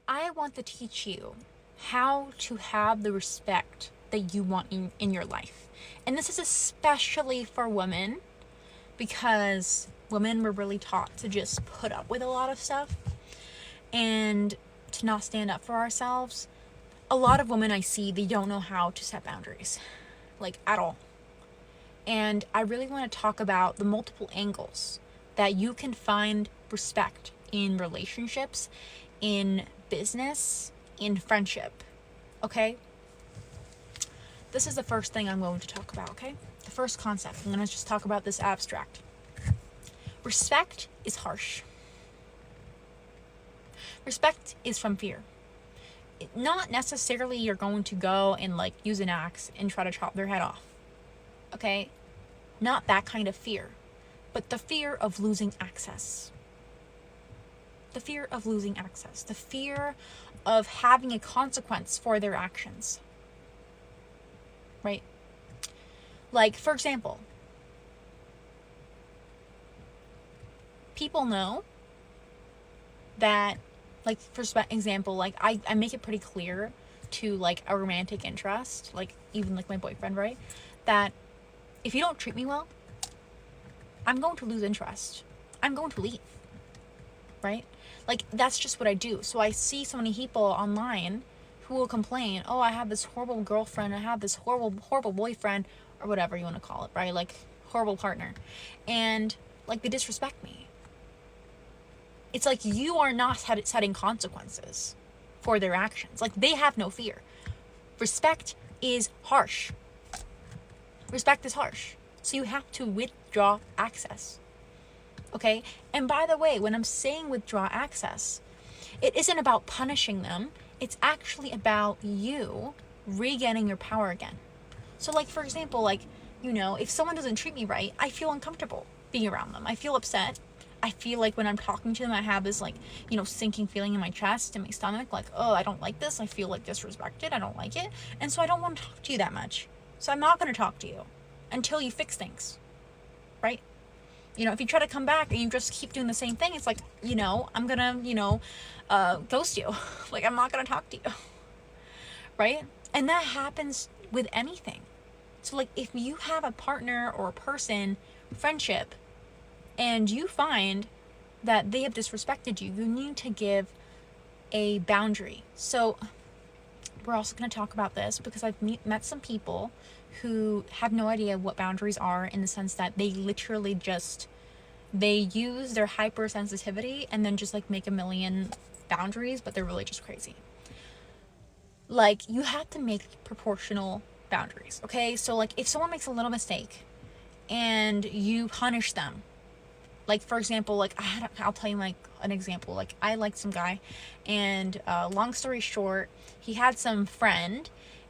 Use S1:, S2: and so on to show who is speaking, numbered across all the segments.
S1: I want to teach you how to have the respect that you want in your life. And this is especially for women because women were really taught to just put up with a lot of stuff and to not stand up for ourselves. A lot of women I see, they don't know how to set boundaries, like at all. And I really want to talk about the multiple angles that you can find respect in relationships, in business, in friendship. Okay? This is the first thing I'm going to talk about, okay? The first concept. I'm going to just talk about this abstract. Respect is harsh. Respect is from fear. Not necessarily you're going to go and like use an axe and try to chop their head off. Okay? Not that kind of fear, but the fear of losing access. The fear of losing access. The fear of having a consequence for their actions. Right? Like, for example, people know that, like, for example, like, I make it pretty clear to, like, a romantic interest, like, even, like, my boyfriend, right? That if you don't treat me well, I'm going to lose interest. I'm going to leave. Right? Like, that's just what I do. So I see so many people online who will complain, oh, I have this horrible girlfriend, I have this horrible boyfriend, or whatever you want to call it, right? Like, horrible partner. And, like, they disrespect me. It's like you are not setting consequences for their actions. Like, they have no fear. Respect is harsh. Respect is harsh. So you have to withdraw access. Okay? And by the way, when I'm saying withdraw access, it isn't about punishing them. It's actually about you regaining your power again. So, like, for example, like, you know, if someone doesn't treat me right, I feel uncomfortable being around them. I feel upset. I feel like when I'm talking to them, I have this, like, you know, sinking feeling in my chest and my stomach, like, oh, I don't like this. I feel, like, disrespected. I don't like it. And so I don't want to talk to you that much. So I'm not going to talk to you until you fix things. Right? You know, if you try to come back and you just keep doing the same thing, it's like, you know, I'm going to, you know, ghost you. Like, I'm not going to talk to you. Right? And that happens with anything. So, like, if you have a partner or a person, friendship, and you find that they have disrespected you, you need to give a boundary. So, we're also going to talk about this because I've met some people who have no idea what boundaries are, in the sense that they literally just, they use their hypersensitivity and then just like make a million boundaries, but they're really just crazy. Like, you have to make proportional boundaries, okay? So, like, if someone makes a little mistake and you punish them, like, for example, like, I'll tell you, like, an example. Like, I liked some guy, and long story short, he had some friend,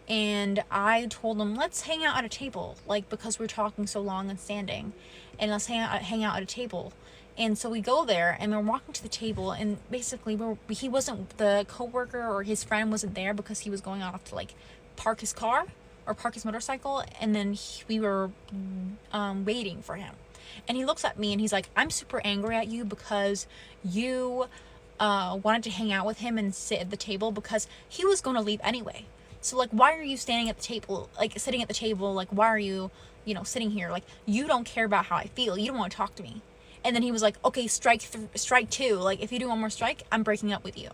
S1: and I told him, let's hang out at a table, like, because we're talking so long and standing, and let's hang out at a table. And so we go there, and we're walking to the table, and basically he wasn't, the coworker or his friend wasn't there because he was going off to, like, park his car or park his motorcycle, and then we were waiting for him. And he looks at me and he's like, I'm super angry at you because you wanted to hang out with him and sit at the table, because he was going to leave anyway. So, like, why are you standing at the table, like, sitting at the table? Like, why are you, you know, sitting here? Like, you don't care about how I feel. You don't want to talk to me. And then he was like, okay, strike two. Like, if you do one more strike, I'm breaking up with you.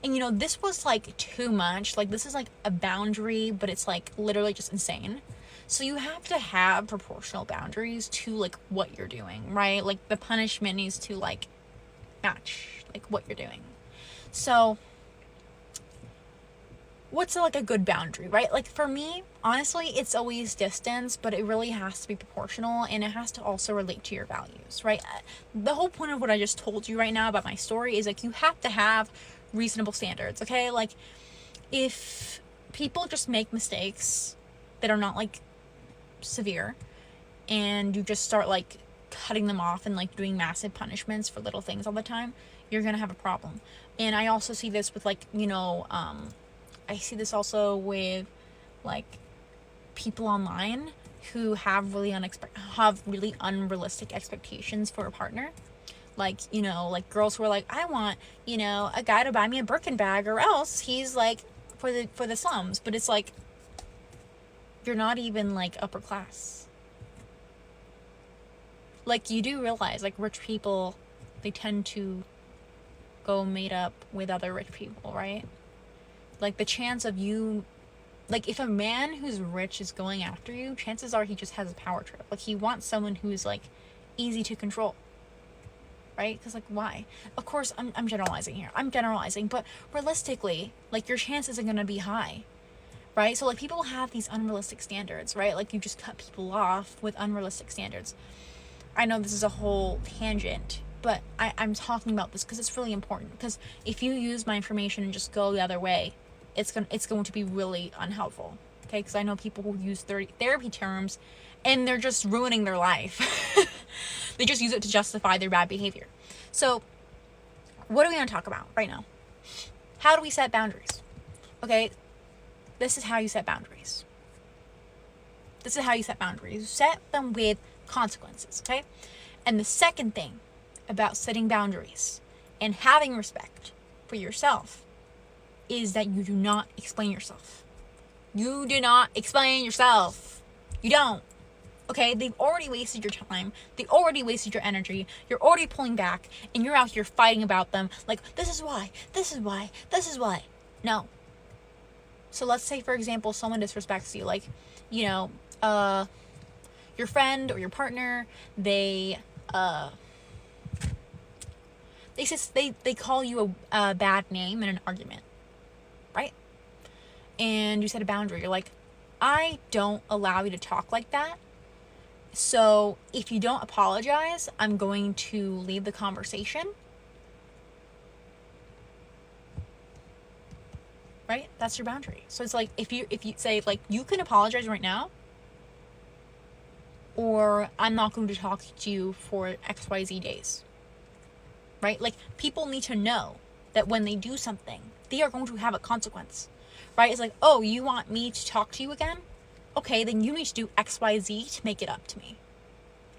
S1: And, you know, this was, like, too much. Like, this is, like, a boundary, but it's, like, literally just insane. So you have to have proportional boundaries to, like, what you're doing, right? Like, the punishment needs to, like, match, like, what you're doing. So what's, like, a good boundary, right? Like, for me, honestly, it's always distance, but it really has to be proportional, and it has to also relate to your values, right? The whole point of what I just told you right now about my story is, like, you have to have reasonable standards, okay? Like, if people just make mistakes that are not, like, severe, and you just start, like, cutting them off and, like, doing massive punishments for little things all the time, you're gonna have a problem. And I also see this with, like, you know, I see this also with, like, people online who have really unrealistic expectations for a partner. Like, you know, like girls who are like, I want, you know, a guy to buy me a Birkin bag or else he's like for the slums. But it's like, you're not even like upper class. Like, you do realize, like, rich people, they tend to go mate up with other rich people, right? Like, the chance of you, like, if a man who's rich is going after you, chances are he just has a power trip. Like, he wants someone who's like easy to control, right? Because, like, why? Of course, I'm generalizing here. I'm generalizing, but realistically, like, your chance isn't going to be high, right? So, like, people have these unrealistic standards, right? Like, you just cut people off with unrealistic standards. I know this is a whole tangent, but I'm talking about this because it's really important. Because if you use my information and just go the other way, it's going to be really unhelpful. Okay? Because I know people who use therapy terms, and they're just ruining their life. They just use it to justify their bad behavior. So, what are we going to talk about right now? How do we set boundaries? Okay, this is how you set boundaries. This is how you set boundaries. You set them with consequences, okay? And the second thing about setting boundaries and having respect for yourself is that you do not explain yourself. You do not explain yourself. You don't. Okay? They've already wasted your time. They've already wasted your energy. You're already pulling back, and you're out here fighting about them like, this is why, this is why, this is why. No. So let's say, for example, someone disrespects you, like, you know, your friend or your partner, they call you a bad name in an argument, right? And you set a boundary. You're like, I don't allow you to talk like that. So if you don't apologize, I'm going to leave the conversation. Right? That's your boundary. So it's like, if you say, like, you can apologize right now, or I'm not going to talk to you for XYZ days. Right? Like, people need to know that when they do something, they are going to have a consequence. Right? It's like, oh, you want me to talk to you again? Okay, then you need to do XYZ to make it up to me.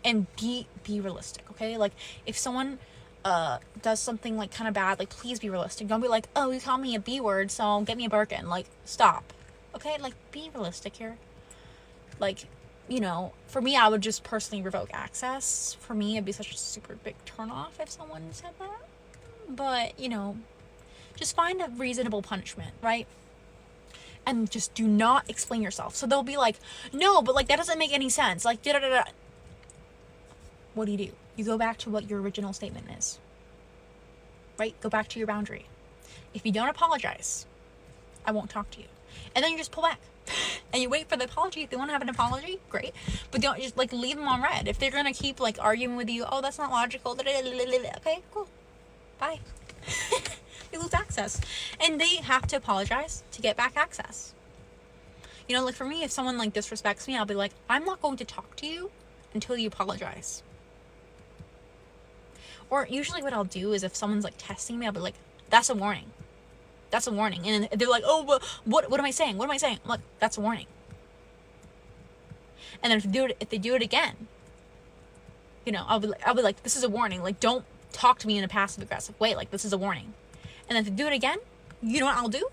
S1: And be realistic, okay? Like, if someone does something, like, kind of bad, like, please be realistic. Don't be like, oh, you called me a B word, so get me a Birkin. Like, stop. Okay? Like, be realistic here. Like, you know, for me, I would just personally revoke access. For me, it'd be such a super big turnoff if someone said that. But, you know, just find a reasonable punishment, right? And just do not explain yourself. So they'll be like, no, but, like, that doesn't make any sense. Like, da-da-da-da. What do? You go back to what your original statement is. Right? Go back to your boundary. If you don't apologize, I won't talk to you. And then you just pull back. And you wait for the apology. If they want to have an apology, great. But don't just, like, leave them on red. If they're going to keep, like, arguing with you, oh, that's not logical. Okay, cool. Bye. You lose access. And they have to apologize to get back access. You know, like, for me, if someone, like, disrespects me, I'll be like, I'm not going to talk to you until you apologize. Or usually what I'll do is if someone's, like, testing me, I'll be like, that's a warning. That's a warning. And they're like, oh, but what am I saying? What am I saying? I'm like, that's a warning. And then if they do it again, you know, I'll be like, this is a warning. Like, don't talk to me in a passive aggressive way. Like, this is a warning. And then if they do it again, you know what I'll do?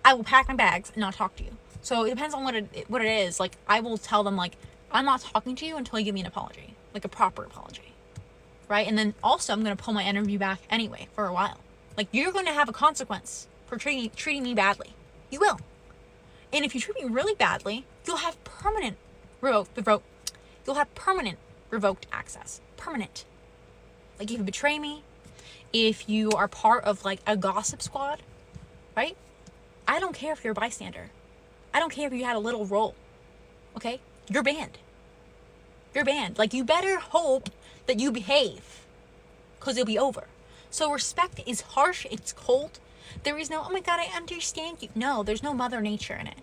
S1: I will pack my bags and not talk to you. So it depends on what it is. Like, I will tell them, like, I'm not talking to you until you give me an apology, like a proper apology, right? And then also I'm going to pull my energy back anyway for a while. Like, you're going to have a consequence for treating me badly. You will. And if you treat me really badly, you'll have permanent revoked access. Permanent. Like, if you betray me, if you are part of, like, a gossip squad, right? I don't care if you're a bystander. I don't care if you had a little role. Okay? You're banned. You're banned. Like, you better hope that you behave, because it'll be over. So respect is harsh. It's cold. There is no, oh my God, I understand you. No, there's no Mother Nature in it.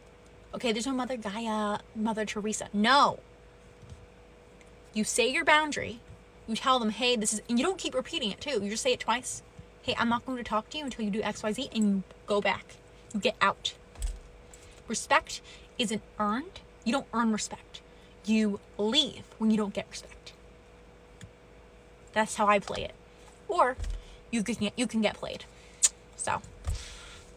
S1: Okay, there's no Mother Gaia, Mother Teresa. No. You say your boundary. You tell them, hey, this is, and you don't keep repeating it too. You just say it twice. Hey, I'm not going to talk to you until you do XYZ, and you go back. You get out. Respect isn't earned. You don't earn respect. You leave when you don't get respect. That's how I play it. or you can get played. So